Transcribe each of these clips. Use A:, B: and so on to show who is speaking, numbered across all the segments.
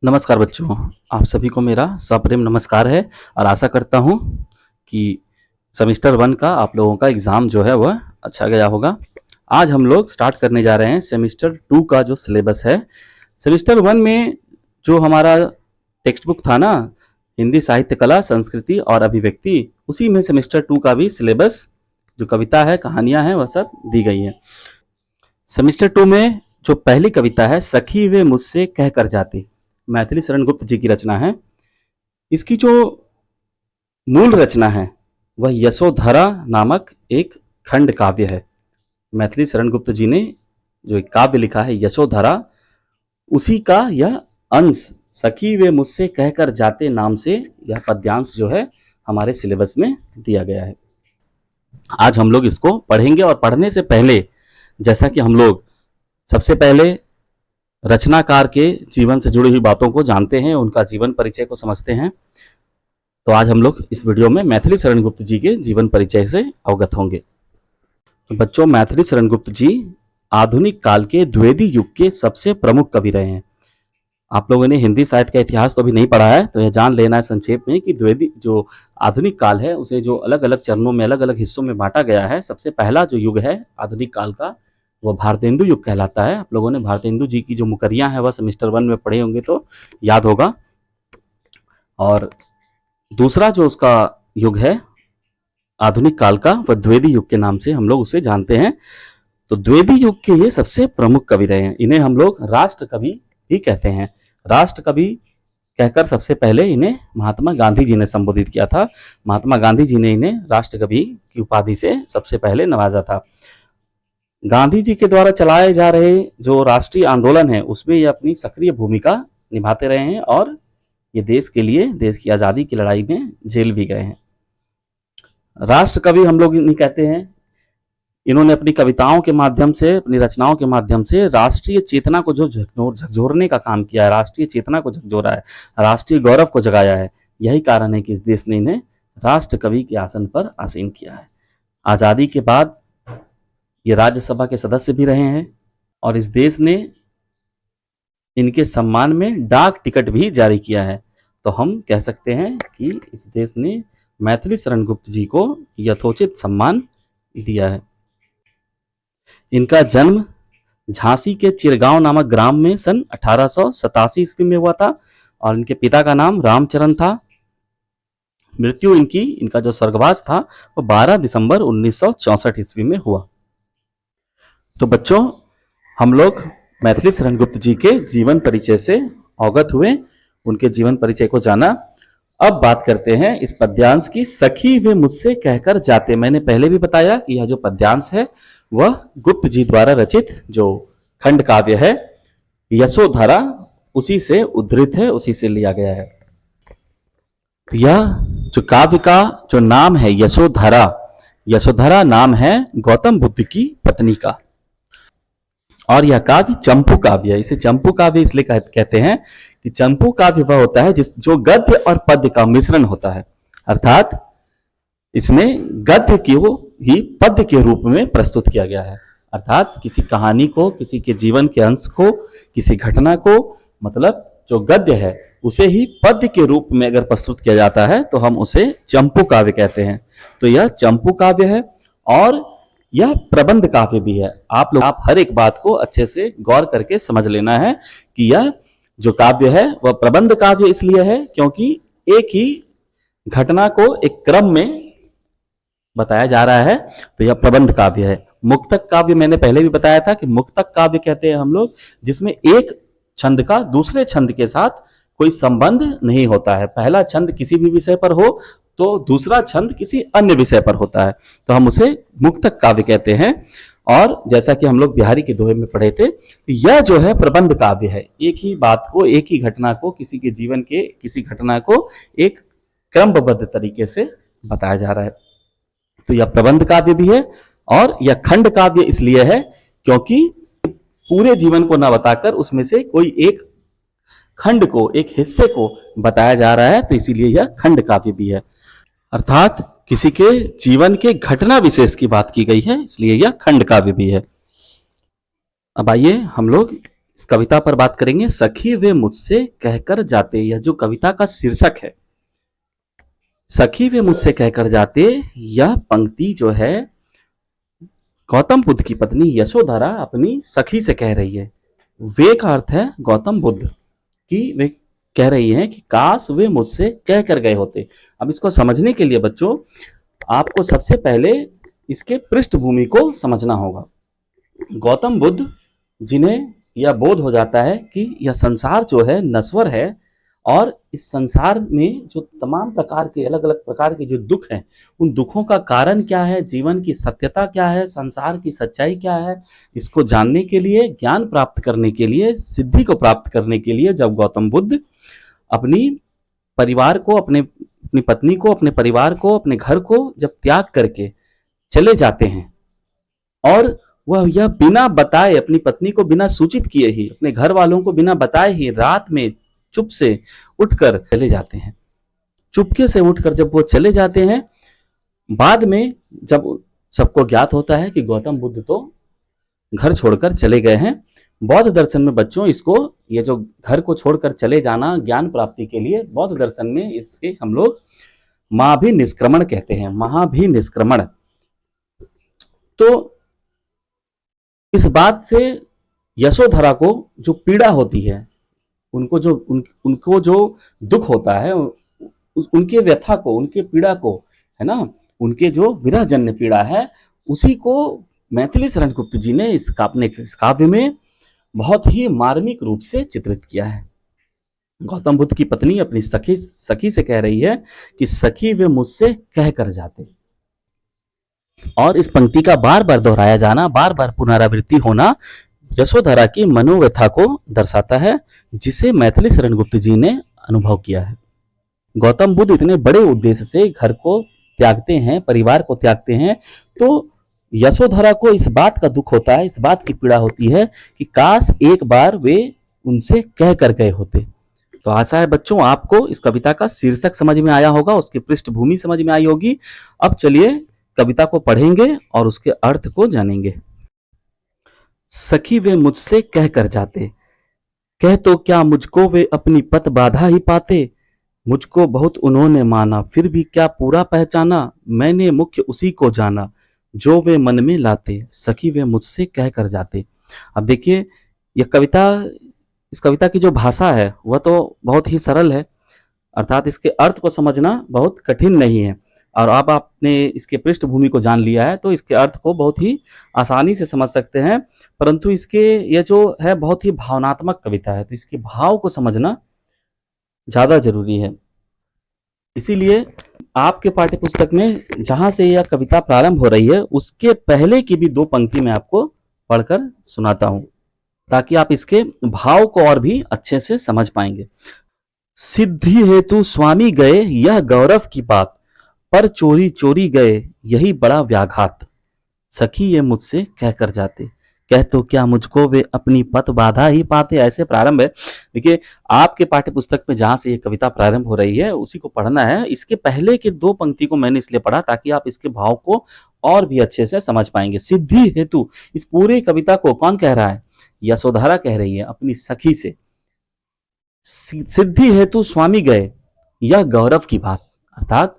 A: नमस्कार बच्चों, आप सभी को मेरा सप्रेम नमस्कार है और आशा करता हूँ कि सेमेस्टर 1 का आप लोगों का एग्ज़ाम जो है वह अच्छा गया होगा। आज हम लोग स्टार्ट करने जा रहे हैं सेमेस्टर 2 का जो सिलेबस है। सेमेस्टर 1 में जो हमारा टेक्स्ट बुक था ना, हिंदी साहित्य कला, संस्कृति और अभिव्यक्ति, उसी में सेमेस्टर 2 का भी सिलेबस जो कविता है, कहानियाँ हैं, वह सब दी गई हैं। सेमेस्टर 2 में जो पहली कविता है, सखी वे मुझसे कह कर जाती, मैथिली शरण गुप्त जी की रचना है। इसकी जो मूल रचना है वह यशोधरा नामक एक खंड काव्य है। मैथिली शरण गुप्त जी ने जो एक काव्य लिखा है यशोधरा, उसी का यह अंश सखी वे मुझसे कहकर जाते नाम से यह पद्यांश जो है हमारे सिलेबस में दिया गया है। आज हम लोग इसको पढ़ेंगे और पढ़ने से पहले जैसा कि हम लोग सबसे पहले रचनाकार के जीवन से जुड़ी हुई बातों को जानते हैं, उनका जीवन परिचय को समझते हैं, तो आज हम लोग इस वीडियो में मैथिली शरण गुप्त जी के जीवन परिचय से अवगत होंगे। तो बच्चों, मैथिली शरण गुप्त जी आधुनिक काल के द्विवेदी युग के सबसे प्रमुख कवि रहे हैं। आप लोगों ने हिंदी साहित्य का इतिहास तो अभी नहीं पढ़ा है, तो यह जान लेना है संक्षेप में कि द्विवेदी जो आधुनिक काल है उसे जो अलग अलग चरणों में, अलग अलग हिस्सों में बांटा गया है। सबसे पहला जो युग है आधुनिक काल का, वह भारतेंदु युग कहलाता है। आप लोगों ने भारतेंदु जी की जो मुकरियां हैं वह सेमेस्टर 1 में पढ़े होंगे तो याद होगा। और दूसरा जो उसका युग है आधुनिक काल का, वह द्विवेदी युग के नाम से हम लोग उसे जानते हैं। तो द्विवेदी युग के ये सबसे प्रमुख कवि रहे हैं। इन्हें हम लोग राष्ट्र कवि भी कहते हैं। राष्ट्र कवि कहकर सबसे पहले इन्हें महात्मा गांधी जी ने संबोधित किया था। महात्मा गांधी जी ने इन्हें राष्ट्र कवि की उपाधि से सबसे पहले नवाजा था। गांधी जी के द्वारा चलाए जा रहे जो राष्ट्रीय आंदोलन है उसमें ये अपनी सक्रिय भूमिका निभाते रहे हैं और ये देश के लिए, देश की आज़ादी की लड़ाई में जेल भी गए हैं। राष्ट्र कवि हम लोग इन्हें कहते हैं। इन्होंने अपनी कविताओं के माध्यम से, अपनी रचनाओं के माध्यम से राष्ट्रीय चेतना को जो झकझोरने का काम किया है, राष्ट्रीय चेतना को झकझोरा है, राष्ट्रीय गौरव को जगाया है। यही कारण है कि इस देश ने इन्हें राष्ट्र कवि के आसन पर आसीन किया है। आज़ादी के बाद ये राज्यसभा के सदस्य भी रहे हैं और इस देश ने इनके सम्मान में डाक टिकट भी जारी किया है। तो हम कह सकते हैं कि इस देश ने मैथिली शरण गुप्त जी को यथोचित सम्मान दिया है। इनका जन्म झांसी के चिरगांव नामक ग्राम में सन 1887 ईस्वी में हुआ था और इनके पिता का नाम रामचरण था। मृत्यु इनका जो स्वर्गवास था वो 12 दिसंबर 1964 ईस्वी में हुआ। तो बच्चों, हम लोग मैथिली शरण गुप्त जी के जीवन परिचय से अवगत हुए, उनके जीवन परिचय को जाना। अब बात करते हैं इस पद्यांश की, सखी वे मुझसे कहकर जाते। मैंने पहले भी बताया कि यह जो पद्यांश है वह गुप्त जी द्वारा रचित जो खंड काव्य है यशोधरा, उसी से उद्धृत है, उसी से लिया गया है। यह जो काव्य का जो नाम है यशोधरा, यशोधरा नाम है गौतम बुद्ध की पत्नी का। और यह काव्य चंपू काव्य है। इसे चंपू काव्य इसलिए कहते हैं कि चंपू काव्य वह होता है जो गद्य और पद्य का मिश्रण होता है, अर्थात इसमें गद्य को ही पद्य के रूप में प्रस्तुत किया गया है। अर्थात किसी कहानी को, किसी के जीवन के अंश को, किसी घटना को, मतलब जो गद्य है उसे ही पद्य के रूप में अगर प्रस्तुत किया जाता है तो हम उसे चंपू काव्य कहते हैं। तो यह चंपू काव्य है और यह प्रबंध काव्य भी है। आप हर एक बात को अच्छे से गौर करके समझ लेना है कि यह जो काव्य है वह प्रबंध काव्य इसलिए है क्योंकि एक ही घटना को एक क्रम में बताया जा रहा है, तो यह प्रबंध काव्य है। मुक्तक काव्य मैंने पहले भी बताया था कि मुक्तक काव्य कहते हैं हम लोग जिसमें एक छंद का दूसरे छंद के साथ कोई संबंध नहीं होता है। पहला छंद किसी भी विषय पर हो तो दूसरा छंद किसी अन्य विषय पर होता है, तो हम उसे मुक्तक काव्य कहते हैं। और जैसा कि हम लोग बिहारी के दोहे में पढ़े थे, यह जो है प्रबंध काव्य है। एक ही बात को, एक ही घटना को, किसी के जीवन के किसी घटना को एक क्रमबद्ध तरीके से बताया जा रहा है। तो यह प्रबंध काव्य भी है और यह खंड काव्य इसलिए है क्योंकि पूरे जीवन को ना बताकर उसमें से कोई एक खंड को, एक हिस्से को बताया जा रहा है, तो इसीलिए यह खंड काव्य भी है। अर्थात किसी के जीवन के घटना विशेष की बात की गई है, इसलिए यह खंड काव्य भी है। अब आइए हम लोग इस कविता पर बात करेंगे। सखी वे मुझसे कहकर जाते, यह जो कविता का शीर्षक है, सखी वे मुझसे कहकर जाते, यह पंक्ति जो है गौतम बुद्ध की पत्नी यशोधरा अपनी सखी से कह रही है। वे का अर्थ है गौतम बुद्ध, कि वे कह रही हैं कि काश वे मुझसे कह कर गए होते। अब इसको समझने के लिए बच्चों आपको सबसे पहले इसके पृष्ठभूमि को समझना होगा। गौतम बुद्ध जिन्हें यह बोध हो जाता है कि यह संसार जो है नश्वर है और इस संसार में जो तमाम प्रकार के अलग अलग प्रकार के जो दुख हैं, उन दुखों का कारण क्या है, जीवन की सत्यता क्या है, संसार की सच्चाई क्या है, इसको जानने के लिए, ज्ञान प्राप्त करने के लिए, सिद्धि को प्राप्त करने के लिए जब गौतम बुद्ध अपनी परिवार को, अपनी पत्नी को, अपने परिवार को, अपने घर को जब त्याग करके चले जाते हैं और वह यह बिना बताए, अपनी पत्नी को बिना सूचित किए ही, अपने घर वालों को बिना बताए ही रात में चुप से उठकर चले जाते हैं। चुपके से उठकर जब वो चले जाते हैं, बाद में जब सबको ज्ञात होता है कि गौतम बुद्ध तो घर छोड़कर चले गए हैं। बौद्ध दर्शन में बच्चों इसको, ये जो घर को छोड़कर चले जाना ज्ञान प्राप्ति के लिए, बौद्ध दर्शन में इसके हम लोग महाभिनिष्क्रमण कहते हैं, महाभिनिष्क्रमण। तो इस बात से यशोधरा को जो पीड़ा होती है, उनको जो दुख होता है, उनके व्यथा को, उनके पीड़ा को, है ना, उनके जो विरहजन्य पीड़ा है, उसी को मैथिली शरण गुप्त जी ने इस काव्य में बहुत ही मार्मिक रूप से चित्रित किया है। गौतम बुद्ध की पत्नी अपनी सखी से कह रही है कि सखी वे मुझसे कह कर जाते, और इस पंक्ति का बार बार दोहराया जाना, बार बार पुनरावृत्ति होना यशोधरा की मनोव्यथा को दर्शाता है, जिसे मैथिली शरण गुप्त जी ने अनुभव किया है। गौतम बुद्ध इतने बड़े उद्देश्य से घर को त्यागते हैं, परिवार को त्यागते हैं, तो यशोधरा को इस बात का दुख होता है, इस बात की पीड़ा होती है कि काश एक बार वे उनसे कह कर गए होते। तो आशा है बच्चों आपको इस कविता का शीर्षक समझ में आया होगा, उसकी पृष्ठभूमि समझ में आई होगी। अब चलिए कविता को पढ़ेंगे और उसके अर्थ को जानेंगे। सखी वे मुझसे कह कर जाते, कह तो क्या मुझको वे अपनी पत बाधा ही पाते। मुझको बहुत उन्होंने माना, फिर भी क्या पूरा पहचाना। मैंने मुख्य उसी को जाना, जो वे मन में लाते। सखी वे मुझसे कह कर जाते। अब देखिए यह कविता, इस कविता की जो भाषा है वह तो बहुत ही सरल है, अर्थात इसके अर्थ को समझना बहुत कठिन नहीं है। और अब आपने इसके पृष्ठभूमि को जान लिया है तो इसके अर्थ को बहुत ही आसानी से समझ सकते हैं। परंतु इसके ये जो है बहुत ही भावनात्मक कविता है, तो इसके भाव को समझना ज़्यादा जरूरी है। इसीलिए आपके पाठ्य पुस्तक में जहाँ से यह कविता प्रारंभ हो रही है, उसके पहले की भी 2 पंक्ति मैं आपको पढ़कर सुनाता हूँ, ताकि आप इसके भाव को और भी अच्छे से समझ पाएंगे। सिद्धि हेतु स्वामी गए, यह गौरव की बात, पर चोरी चोरी गए, यही बड़ा व्याघात। सखी ये मुझसे कह कर जाते, कह तो क्या मुझको वे अपनी पत बाधा ही पाते। ऐसे प्रारंभ है। देखिए आपके पाठ्य पुस्तक में जहां से ये कविता प्रारंभ हो रही है उसी को पढ़ना है। इसके पहले के 2 पंक्ति को मैंने इसलिए पढ़ा ताकि आप इसके भाव को और भी अच्छे से समझ पाएंगे। सिद्धि हेतु, इस पूरी कविता को कौन कह रहा है? यशोधरा कह रही है अपनी सखी से। सिद्धि हेतु स्वामी गए, यह गौरव की बात, अर्थात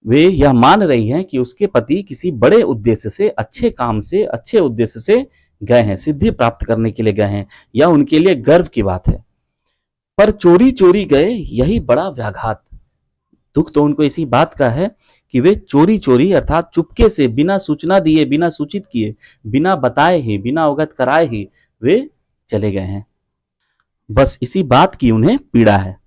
A: वे यह मान रही हैं कि उसके पति किसी बड़े उद्देश्य से, अच्छे काम से, अच्छे उद्देश्य से गए हैं, सिद्धि प्राप्त करने के लिए गए हैं, यह उनके लिए गर्व की बात है। पर चोरी चोरी गए, यही बड़ा व्याघात। दुख तो उनको इसी बात का है कि वे चोरी चोरी अर्थात चुपके से, बिना सूचना दिए, बिना सूचित किए, बिना बताए ही, बिना अवगत कराए ही वे चले गए हैं। बस इसी बात की उन्हें पीड़ा है।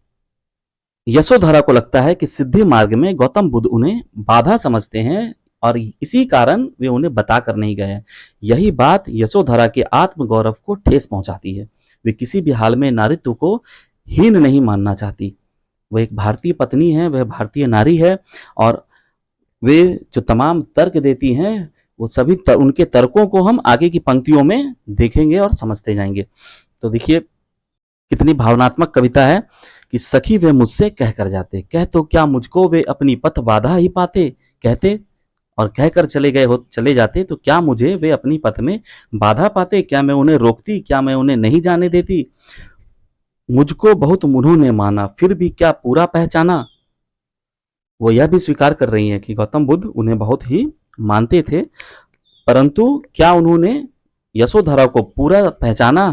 A: यशोधरा को लगता है कि सिद्धि मार्ग में गौतम बुद्ध उन्हें बाधा समझते हैं और इसी कारण वे उन्हें बताकर नहीं गए। यही बात यशोधरा के आत्मगौरव को ठेस पहुंचाती है। वे किसी भी हाल में नारीत्व को हीन नहीं मानना चाहती। वह एक भारतीय पत्नी है, वह भारतीय नारी है, और वे जो तमाम तर्क देती हैं वो सभी उनके तर्कों को हम आगे की पंक्तियों में देखेंगे और समझते जाएंगे। तो देखिए कितनी भावनात्मक कविता है कि सखी वे मुझसे कह कर जाते, कह तो क्या मुझको वे अपनी पथ बाधा ही पाते। कहते और कहकर चले जाते तो क्या मुझे वे अपनी पथ में बाधा पाते? क्या मैं उन्हें रोकती? क्या मैं उन्हें नहीं जाने देती? मुझको बहुत उन्होंने माना, फिर भी क्या पूरा पहचाना? वो यह भी स्वीकार कर रही हैं कि गौतम बुद्ध उन्हें बहुत ही मानते थे, परंतु क्या उन्होंने यशोधरा को पूरा पहचाना?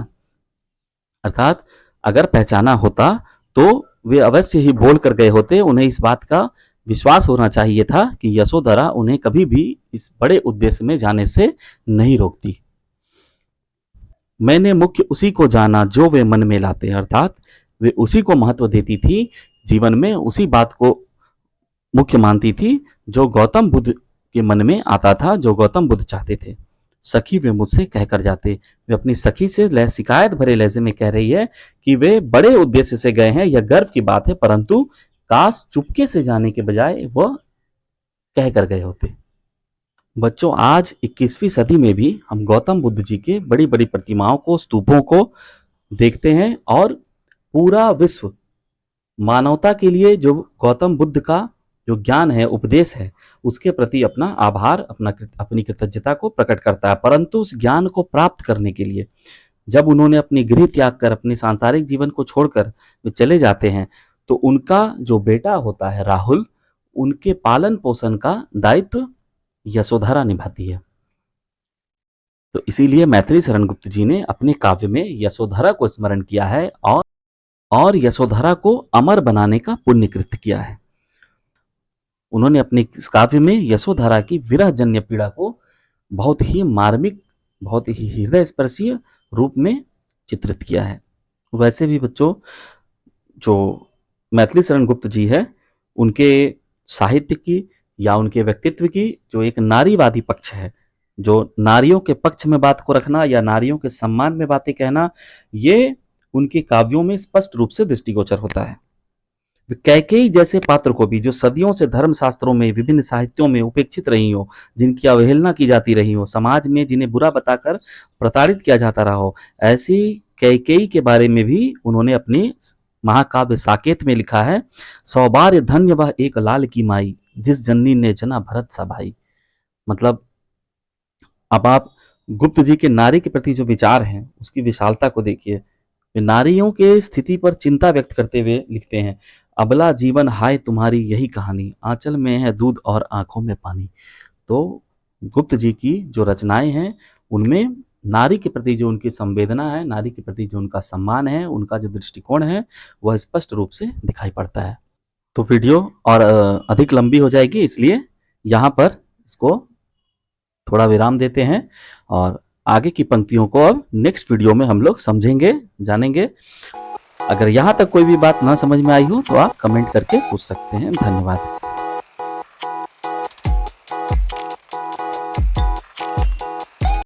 A: अर्थात अगर पहचाना होता तो वे अवश्य ही बोल कर गए होते। उन्हें इस बात का विश्वास होना चाहिए था कि यशोधरा उन्हें कभी भी इस बड़े उद्देश्य में जाने से नहीं रोकती। मैंने मुख्य उसी को जाना जो वे मन में लाते, अर्थात वे उसी को महत्व देती थी, जीवन में उसी बात को मुख्य मानती थी जो गौतम बुद्ध के मन में आता था, जो गौतम बुद्ध चाहते थे। सखी वे मुझसे कहकर जाते, वे अपनी सखी से शिकायत भरे लहजे में कह रही है कि वे बड़े उद्देश्य से गए हैं, यह गर्व की बात है, परंतु काश चुपके से जाने के बजाय वह कहकर गए होते। बच्चों, आज 21वीं सदी में भी हम गौतम बुद्ध जी के बड़ी बड़ी प्रतिमाओं को, स्तूपों को देखते हैं और पूरा विश्व मानवता के लिए जो गौतम बुद्ध का जो ज्ञान है, उपदेश है, उसके प्रति अपना आभार, अपनी कृतज्ञता को प्रकट करता है। परंतु उस ज्ञान को प्राप्त करने के लिए जब उन्होंने अपनी गृह त्याग कर, अपने सांसारिक जीवन को छोड़कर वे चले जाते हैं, तो उनका जो बेटा होता है राहुल, उनके पालन पोषण का दायित्व यशोधरा निभाती है। तो इसीलिए मैथिली शरण गुप्त जी ने अपने काव्य में यशोधरा को स्मरण किया है और यशोधरा को अमर बनाने का पुण्य कृत्य किया है। उन्होंने अपने इस काव्य में यशोधरा की विरह जन्य पीड़ा को बहुत ही मार्मिक, बहुत ही हृदय स्पर्शीय रूप में चित्रित किया है। वैसे भी बच्चों, जो मैथिली शरण गुप्त जी है, उनके साहित्य की या उनके व्यक्तित्व की जो एक नारीवादी पक्ष है, जो नारियों के पक्ष में बात को रखना या नारियों के सम्मान में बातें कहना, ये उनके काव्यों में स्पष्ट रूप से दृष्टिगोचर होता है। कैकेयी जैसे पात्र को भी, जो सदियों से धर्म शास्त्रों में, विभिन्न साहित्यों में उपेक्षित रही हो, जिनकी अवहेलना की जाती रही हो, समाज में जिन्हें बुरा बताकर प्रताड़ित किया जाता रहा हो, ऐसी कैकेयी के बारे में भी उन्होंने अपने महाकाव्य साकेत में लिखा है, सौभाग्य धन्य वह एक लाल की माई, जिस जननी ने जना भरत सा भाई। मतलब अब आप गुप्त जी के नारी के प्रति जो विचार हैं, उसकी विशालता को देखिए। वे नारियों के स्थिति पर चिंता व्यक्त करते हुए लिखते हैं, अबला जीवन हाय तुम्हारी यही कहानी, आंचल में है दूध और आंखों में पानी। तो गुप्त जी की जो रचनाएं हैं, उनमें नारी के प्रति जो उनकी संवेदना है, नारी के प्रति जो उनका सम्मान है, उनका जो दृष्टिकोण है, वह स्पष्ट रूप से दिखाई पड़ता है। तो वीडियो और अधिक लंबी हो जाएगी, इसलिए यहाँ पर इसको थोड़ा विराम देते हैं और आगे की पंक्तियों को अब नेक्स्ट वीडियो में हम लोग समझेंगे, जानेंगे। अगर यहाँ तक कोई भी बात ना समझ में आई हो तो आप कमेंट करके पूछ सकते हैं। धन्यवाद।